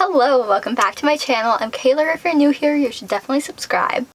Hello, welcome back to my channel. I'm Kayla. If you're new here, you should definitely subscribe.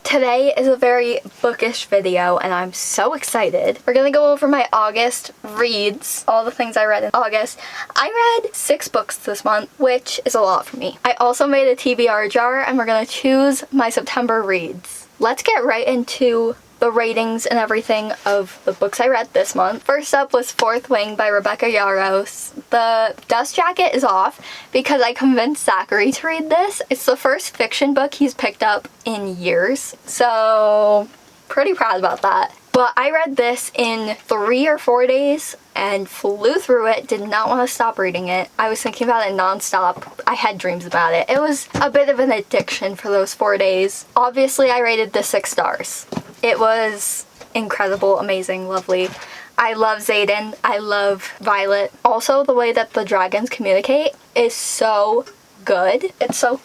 Today is a very bookish video and I'm so excited. We're gonna go over my August reads, all the things I read in August. I read 6 books this month, which is a lot for me. I also made a TBR jar and we're gonna choose my September reads. Let's get right into the ratings and everything of the books I read this month. First up was Fourth Wing by Rebecca Yarros. The dust jacket is off because I convinced Zachary to read this. It's the first fiction book he's picked up in years, so pretty proud about that. But I read this in 3 or 4 days and flew through it, did not want to stop reading it. I was thinking about it nonstop. I had dreams about it. It was a bit of an addiction for those 4 days. Obviously, I rated this 6 stars. It was incredible, amazing, lovely. I love Xaden. I love Violet. Also, the way that the dragons communicate is so good. It's so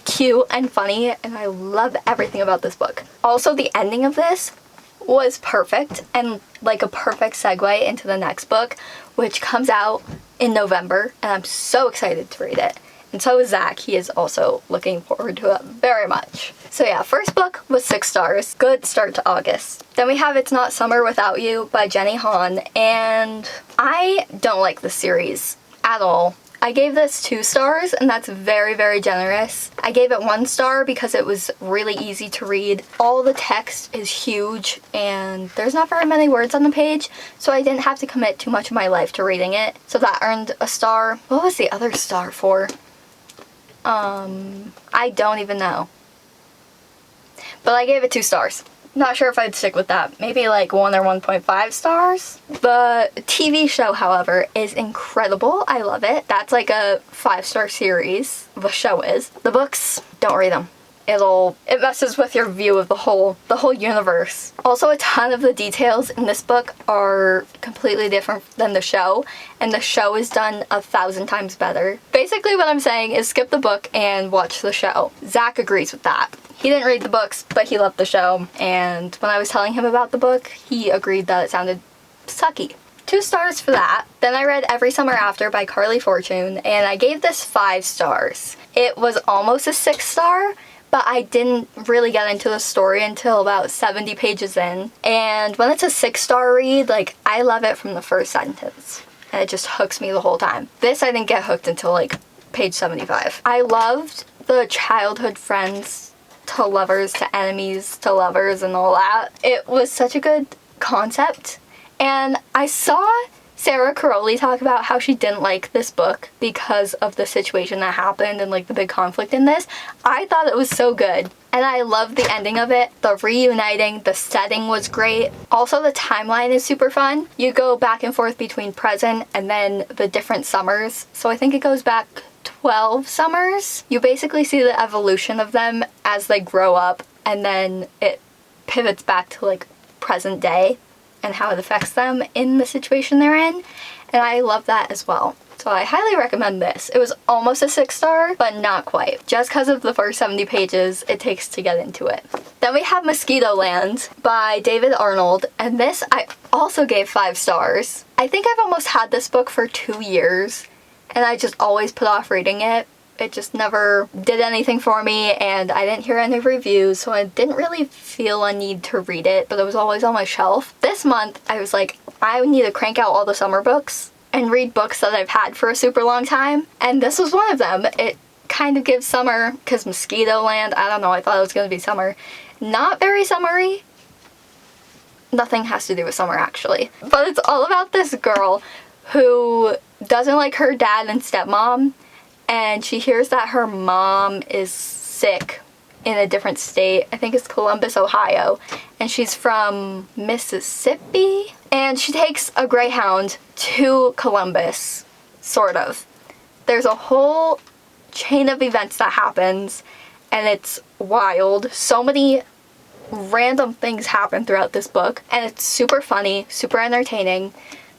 cute and funny, and I love everything about this book. Also, the ending of this was perfect and like a perfect segue into the next book, which comes out in November, and I'm so excited to read it. And so is Zach. He is also looking forward to it very much. So yeah, first book was 6 stars. Good start to August. Then we have It's Not Summer Without You by Jenny Han, and I don't like this series at all. I gave this 2 stars, and that's very, very generous. I gave it 1 star because it was really easy to read. All the text is huge, and there's not very many words on the page, so I didn't have to commit too much of my life to reading it. So that earned a star. What was the other star for? I don't even know. But I gave it 2 stars. Not sure if I'd stick with that. Maybe like 1 or 1.5 stars. The TV show, however, is incredible. I love it. That's like a 5-star series. The show is. The books, don't read them. It messes with your view of the whole universe. Also, a ton of the details in this book are completely different than the show, and the show is done 1,000 times better. Basically what I'm saying is skip the book and watch the show. Zach agrees with that. He didn't read the books, but he loved the show, and when I was telling him about the book, he agreed that it sounded sucky. 2 stars for that. Then I read Every Summer After by Carly Fortune, and I gave this 5 stars. It was almost a 6 star, but I didn't really get into the story until about 70 pages in. And when it's a 6-star read, like, I love it from the first sentence. And it just hooks me the whole time. This I didn't get hooked until like page 75. I loved the childhood friends to lovers to enemies to lovers and all that. It was such a good concept. And I saw Sarah Caroli talk about how she didn't like this book because of the situation that happened and like the big conflict in this. I thought it was so good. And I loved the ending of it. The reuniting, the setting was great. Also, the timeline is super fun. You go back and forth between present and then the different summers. So I think it goes back 12 summers. You basically see the evolution of them as they grow up, and then it pivots back to like present day and how it affects them in the situation they're in, and I love that as well. So I highly recommend this. It was almost a 6 star, but not quite. Just because of the first 70 pages it takes to get into it. Then we have Mosquito Land by David Arnold, and this I also gave 5 stars. I think I've almost had this book for 2 years, and I just always put off reading it. It just never did anything for me, and I didn't hear any reviews, so I didn't really feel a need to read it, but it was always on my shelf. This month, I was like, I need to crank out all the summer books and read books that I've had for a super long time, and this was one of them. It kind of gives summer, because Mosquito Land, I don't know, I thought it was going to be summer. Not very summery. Nothing has to do with summer, actually. But it's all about this girl who doesn't like her dad and stepmom, and she hears that her mom is sick in a different state. I think it's Columbus, Ohio, and she's from Mississippi. And she takes a Greyhound to Columbus, sort of. There's a whole chain of events that happens, and it's wild. So many random things happen throughout this book, and it's super funny, super entertaining.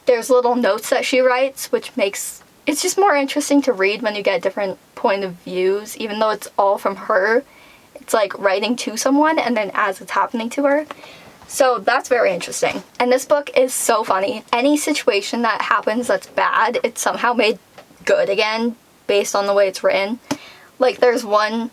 There's little notes that she writes, which makes it's just more interesting to read when you get different point of views, even though it's all from her. It's like writing to someone and then as it's happening to her. So that's very interesting. And this book is so funny. Any situation that happens that's bad, it's somehow made good again based on the way it's written. Like, there's one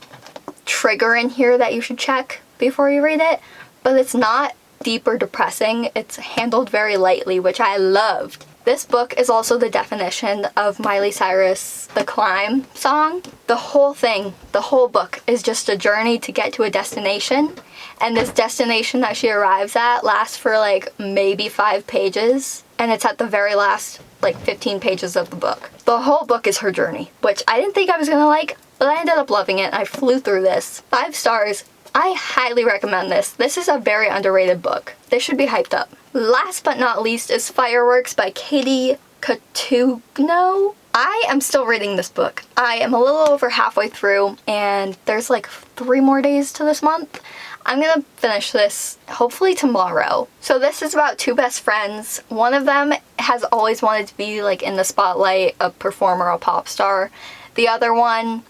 trigger in here that you should check before you read it, but it's not deep or depressing. It's handled very lightly, which I loved. This book is also the definition of Miley Cyrus' The Climb song. The whole thing, the whole book is just a journey to get to a destination, and this destination that she arrives at lasts for like maybe 5 pages, and it's at the very last like 15 pages of the book. The whole book is her journey, which I didn't think I was gonna like, but I ended up loving it and I flew through this. 5 stars. I highly recommend this. This is a very underrated book. This should be hyped up. Last but not least is Fireworks by Katie Cotugno. I am still reading this book. I am a little over halfway through, and there's like 3 more days to this month. I'm gonna finish this hopefully tomorrow. So this is about 2 best friends. One of them has always wanted to be like in the spotlight, a performer, a pop star. The other one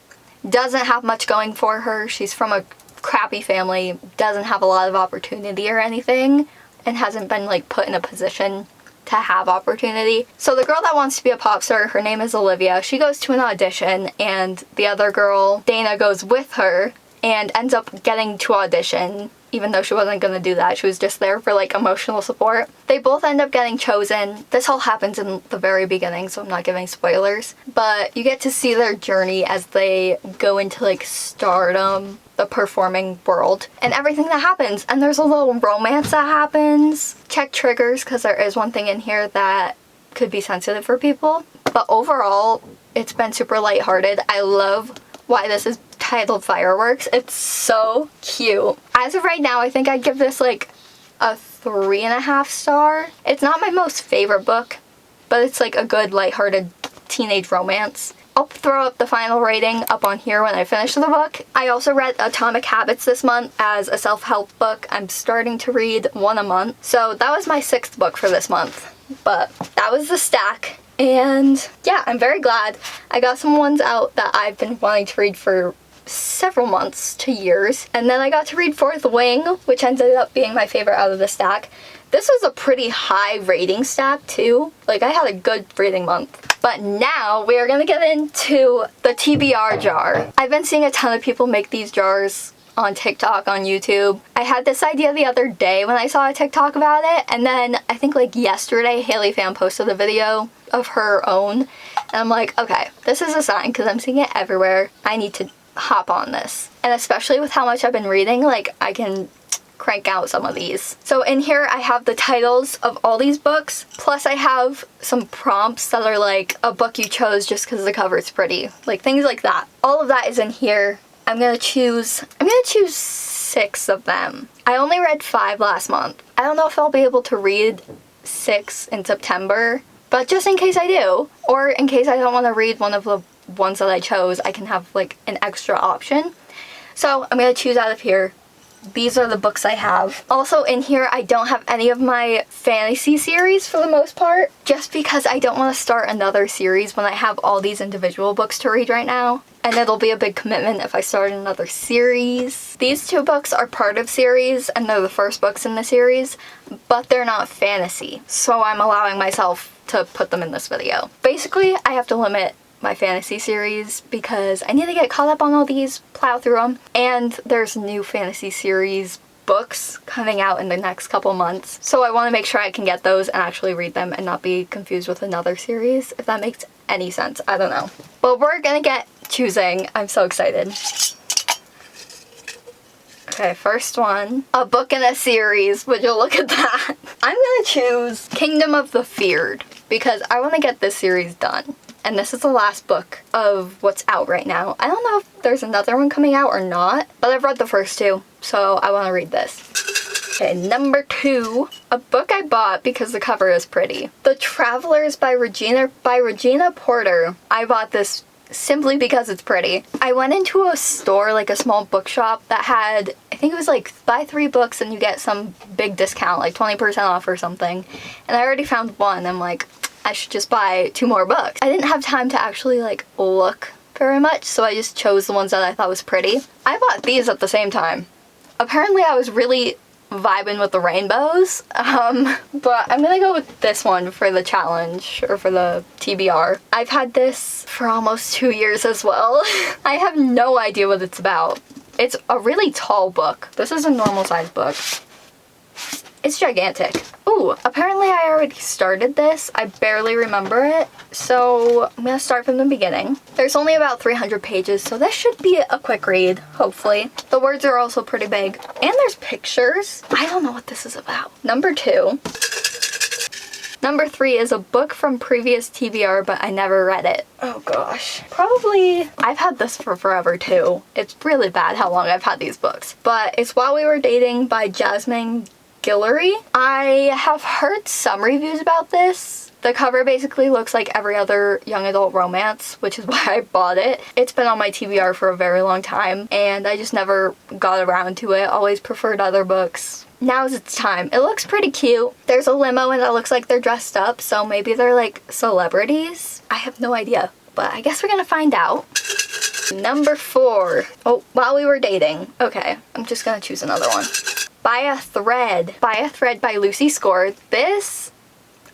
doesn't have much going for her. She's from a crappy family, doesn't have a lot of opportunity or anything, and hasn't been like put in a position to have opportunity. So the girl that wants to be a pop star, her name is Olivia. She goes to an audition, and the other girl, Dana, goes with her and ends up getting to audition, even though she wasn't going to do that. She was just there for like emotional support. They both end up getting chosen. This all happens in the very beginning, so I'm not giving spoilers, but you get to see their journey as they go into like stardom, the performing world, and everything that happens. And there's a little romance that happens. Check triggers, because there is one thing in here that could be sensitive for people. But overall, it's been super lighthearted. I love why this is titled Fireworks. It's so cute. As of right now, I think I'd give this like a 3.5 star. It's not my most favorite book, but it's like a good lighthearted teenage romance. I'll throw up the final rating up on here when I finish the book. I also read Atomic Habits this month as a self-help book. I'm starting to read 1 a month. So that was my 6th book for this month. But that was the stack. And yeah, I'm very glad I got some ones out that I've been wanting to read for several months to years. And then I got to read Fourth Wing, which ended up being my favorite out of the stack. This was a pretty high rating stack too. Like, I had a good reading month. But now we are gonna get into the TBR jar. I've been seeing a ton of people make these jars on TikTok, on YouTube. I had this idea the other day when I saw a TikTok about it, and then I think like yesterday Haley Fan posted a video of her own, and I'm like, okay, this is a sign because I'm seeing it everywhere. I need to hop on this. And especially with how much I've been reading, like, I can crank out some of these. So in here I have the titles of all these books, plus I have some prompts that are like a book you chose just because the cover is pretty, like things like that. All of that is in here. I'm gonna choose 6 of them. I only read 5 last month. I don't know if I'll be able to read 6 in September, but just in case I do, or in case I don't want to read one of the ones that I chose, I can have like an extra option. So I'm gonna choose out of here. These are the books I have. Also in here, I don't have any of my fantasy series for the most part, just because I don't want to start another series when I have all these individual books to read right now. And it'll be a big commitment if I start another series. These 2 books are part of series, and they're the first books in the series, but they're not fantasy. So I'm allowing myself to put them in this video. Basically, I have to limit my fantasy series because I need to get caught up on all these, plow through them, and there's new fantasy series books coming out in the next couple months, so I want to make sure I can get those and actually read them and not be confused with another series, if that makes any sense. I don't know. But we're gonna get choosing. I'm so excited. Okay, first one, a book in a series. Would you look at that? I'm gonna choose Kingdom of the Feared because I want to get this series done. And this is the last book of what's out right now. I don't know if there's another one coming out or not, but I've read the first 2, so I want to read this. Okay, number 2, a book I bought because the cover is pretty. The Travelers by Regina Porter. I bought this simply because it's pretty. I went into a store, like a small bookshop that had, I think it was like buy 3 books and you get some big discount, like 20% off or something. And I already found one. I'm like, I should just buy 2 more books. I didn't have time to actually like look very much, so I just chose the ones that I thought was pretty. I bought these at the same time. Apparently I was really vibing with the rainbows. But I'm gonna go with this one for the challenge, or for the TBR. I've had this for almost 2 years as well. I have no idea what it's about. It's a really tall book. This is a normal size book. It's gigantic. Ooh, apparently I already started this. I barely remember it. So I'm gonna start from the beginning. There's only about 300 pages, so this should be a quick read, hopefully. The words are also pretty big. And there's pictures. I don't know what this is about. Number 2. Number 3 is a book from previous TBR, but I never read it. Oh gosh. Probably, I've had this for forever too. It's really bad how long I've had these books. But it's While We Were Dating by Jasmine Guillory. I have heard some reviews about this. The cover basically looks like every other young adult romance, which is why I bought it. It's been on my TBR for a very long time, and I just never got around to it. Always preferred other books. Now's its time. It looks pretty cute. There's a limo and it looks like they're dressed up, so maybe they're like celebrities. I have no idea, but I guess we're gonna find out. Number 4. Oh, While We Were Dating. Okay, I'm just gonna choose another one. By a Thread. By a Thread by Lucy Score. This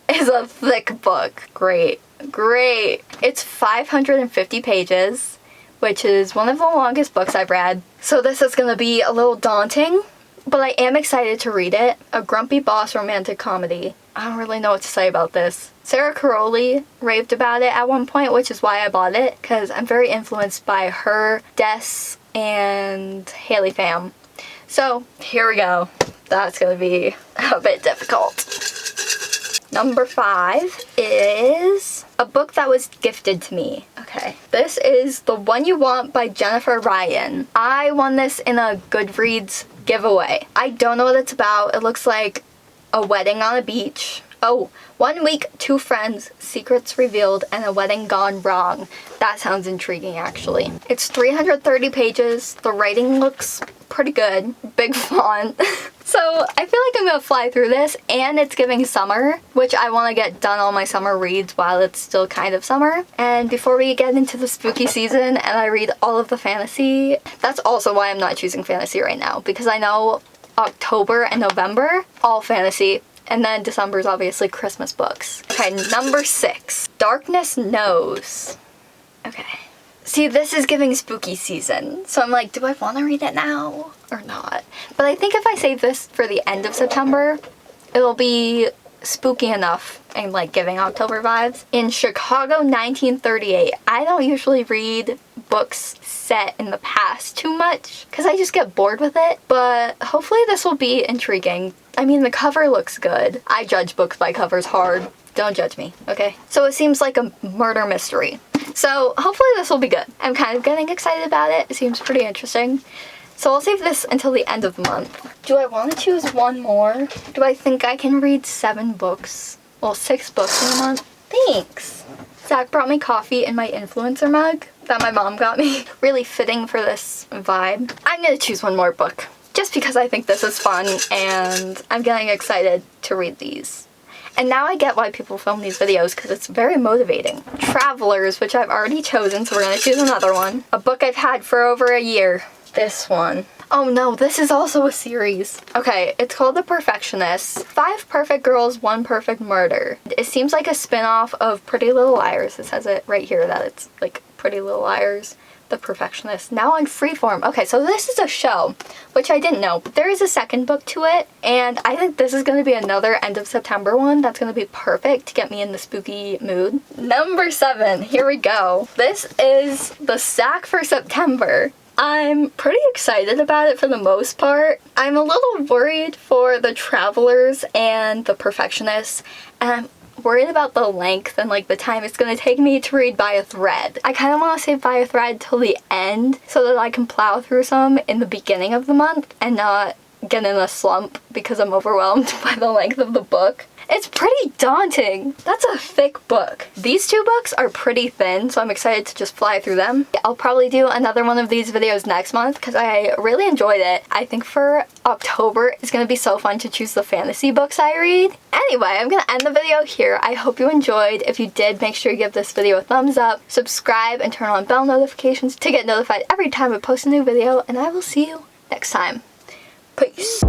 is a thick book. Great. Great. It's 550 pages, which is one of the longest books I've read. So this is gonna be a little daunting, but I am excited to read it. A grumpy boss romantic comedy. I don't really know what to say about this. Sarah Caroli raved about it at one point, which is why I bought it, because I'm very influenced by her, Des, and Haley Pham. So here we go. That's gonna be a bit difficult. Number 5 is a book that was gifted to me. Okay. This is The One You Want by Jennifer Ryan. I won this in a Goodreads giveaway. I don't know what it's about. It looks like a wedding on a beach. Oh, 1 week, 2 friends, secrets revealed, and a wedding gone wrong. That sounds intriguing, actually. It's 330 pages. The writing looks pretty good. Big font. So I feel like I'm gonna fly through this, and it's giving summer, which I want to get done all my summer reads while it's still kind of summer. And before we get into the spooky season and I read all of the fantasy, that's also why I'm not choosing fantasy right now, because I know October and November, all fantasy. And then December's obviously Christmas books. Okay, number 6. Darkness Knows. Okay. See, this is giving spooky season. So I'm like, do I want to read it now or not? But I think if I save this for the end of September, it'll be spooky enough and like giving October vibes. In Chicago 1938. I don't usually read books set in the past too much because I just get bored with it, but hopefully this will be intriguing. I mean, the cover looks good. I judge books by covers hard. Don't judge me, okay? So it seems like a murder mystery. So hopefully this will be good. I'm kind of getting excited about it. It seems pretty interesting. So I'll save this until the end of the month. Do I want to choose one more? Do I think I can read 7 books? Well, 6 books in a month? Thanks. Zach brought me coffee in my influencer mug that my mom got me. Really fitting for this vibe. I'm gonna choose one more book just because I think this is fun and I'm getting excited to read these. And now I get why people film these videos, because it's very motivating. Travelers, which I've already chosen, so we're gonna choose another one. A book I've had for over a year. This one. Oh no, this is also a series. Okay, it's called The Perfectionist. 5 Perfect Girls, 1 Perfect Murder. It seems like a spin-off of Pretty Little Liars. It says it right here that it's like Pretty Little Liars. The Perfectionist. Now on Freeform. Okay, so this is a show, which I didn't know, but there is a second book to it, and I think this is going to be another end of September one that's going to be perfect to get me in the spooky mood. Number 7, here we go. This is the stack for September. I'm pretty excited about it for the most part. I'm a little worried for The Travelers and The Perfectionist, and I'm worried about the length and like the time it's gonna take me to read By a Thread. I kind of want to save By a Thread till the end so that I can plow through some in the beginning of the month and not get in a slump because I'm overwhelmed by the length of the book. It's pretty daunting. That's a thick book. These 2 books are pretty thin, so I'm excited to just fly through them. I'll probably do another one of these videos next month because I really enjoyed it. I think for October, it's going to be so fun to choose the fantasy books I read. Anyway, I'm going to end the video here. I hope you enjoyed. If you did, make sure you give this video a thumbs up, subscribe, and turn on bell notifications to get notified every time I post a new video, and I will see you next time. Peace.